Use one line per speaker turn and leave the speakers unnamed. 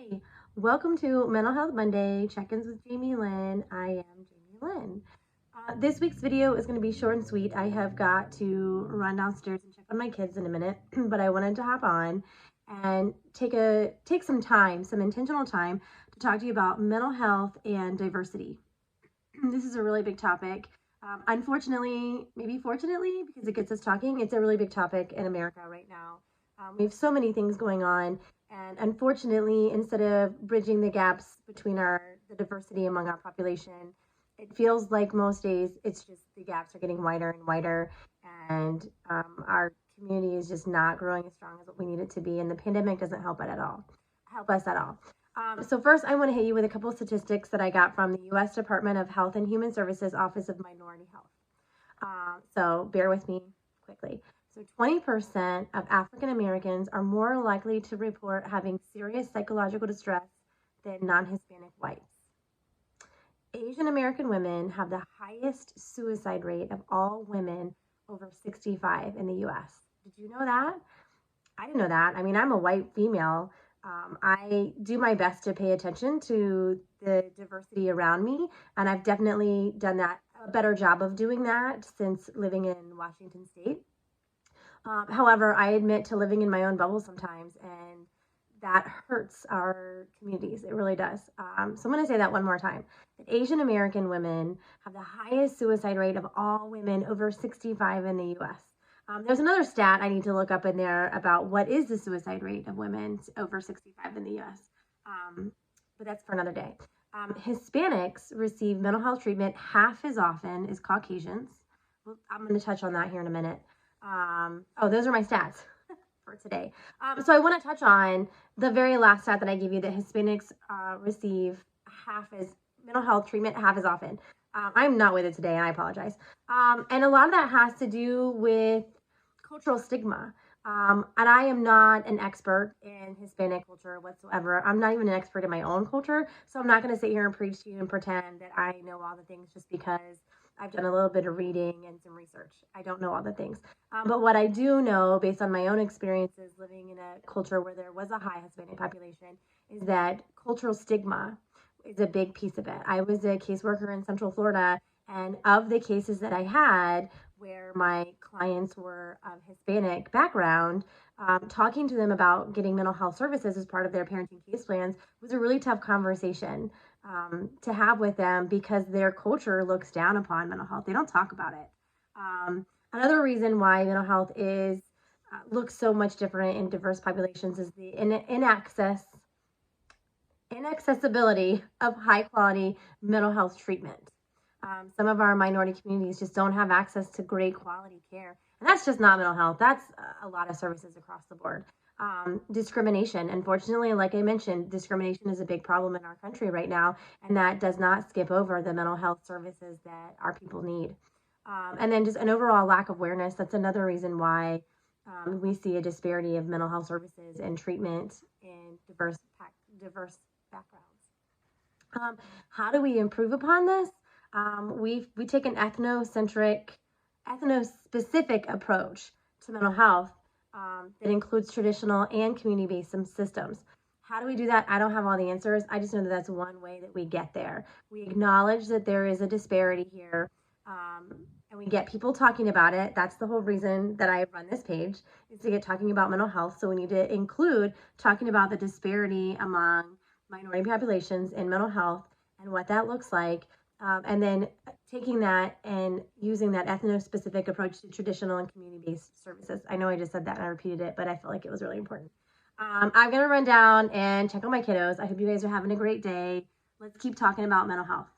Hi, welcome to Mental Health Monday, check-ins with Jamie Lynn. I am Jamie Lynn. This week's video is going to be short and sweet. I have got to run downstairs and check on my kids in a minute, but I wanted to hop on and take some time, some intentional time to talk to you about mental health and diversity. This is a really big topic. Unfortunately, maybe fortunately, because it gets us talking, it's a really big topic in America right now. We have so many things going on, and unfortunately, instead of bridging the gaps between the diversity among our population, it feels like most days it's just the gaps are getting wider and wider, and our community is just not growing as strong as what we need it to be. And the pandemic doesn't help it at all, help us at all. So first, I want to hit you with a couple of statistics that I got from the U.S. Department of Health and Human Services Office of Minority Health. So bear with me quickly. So 20% of African Americans are more likely to report having serious psychological distress than non-Hispanic whites. Asian American women have the highest suicide rate of all women over 65 in the U.S. Did you know that? I didn't know that. I mean, I'm a white female. I do my best to pay attention to the diversity around me, and I've definitely done a better job of doing that since living in Washington State. However, I admit to living in my own bubble sometimes, and that hurts our communities. It really does. So I'm going to say that one more time. That Asian American women have the highest suicide rate of all women over 65 in the U.S. There's another stat I need to look up in there about what is the suicide rate of women over 65 in the U.S., but that's for another day. Hispanics receive mental health treatment half as often as Caucasians. Well, I'm going to touch on that here in a minute. Those are my stats for today. So I want to touch on the very last stat that I gave you, that Hispanics receive mental health treatment half as often. I'm not with it today, and I apologize. And a lot of that has to do with cultural stigma. And I am not an expert in Hispanic culture whatsoever. I'm not even an expert in my own culture. So I'm not going to sit here and preach to you and pretend that I know all the things just because I've done a little bit of reading and some research. I don't know all the things. But what I do know, based on my own experiences living in a culture where there was a high Hispanic population, is that cultural stigma is a big piece of it. I was a caseworker in Central Florida, and of the cases that I had where my clients were of Hispanic background, talking to them about getting mental health services as part of their parenting case plans was a really tough conversation to have with them, because their culture looks down upon mental health. They don't talk about it. Another reason why mental health looks so much different in diverse populations is the inaccessibility of high quality mental health treatment. Some of our minority communities just don't have access to great quality care. And that's just not mental health. That's a lot of services across the board. Discrimination. Unfortunately, like I mentioned, discrimination is a big problem in our country right now, and that does not skip over the mental health services that our people need. And then just an overall lack of awareness. That's another reason why we see a disparity of mental health services and treatment in diverse backgrounds. How do we improve upon this? We take an ethnocentric, ethno-specific approach to mental health that includes traditional and community-based systems. How do we do that? I don't have all the answers. I just know that that's one way that we get there. We acknowledge that there is a disparity here, and we get people talking about it. That's the whole reason that I run this page, is to get talking about mental health. So we need to include talking about the disparity among minority populations in mental health and what that looks like. And then taking that and using that ethno-specific approach to traditional and community-based services. I know I just said that and I repeated it, but I felt like it was really important. I'm going to run down and check on my kiddos. I hope you guys are having a great day. Let's keep talking about mental health.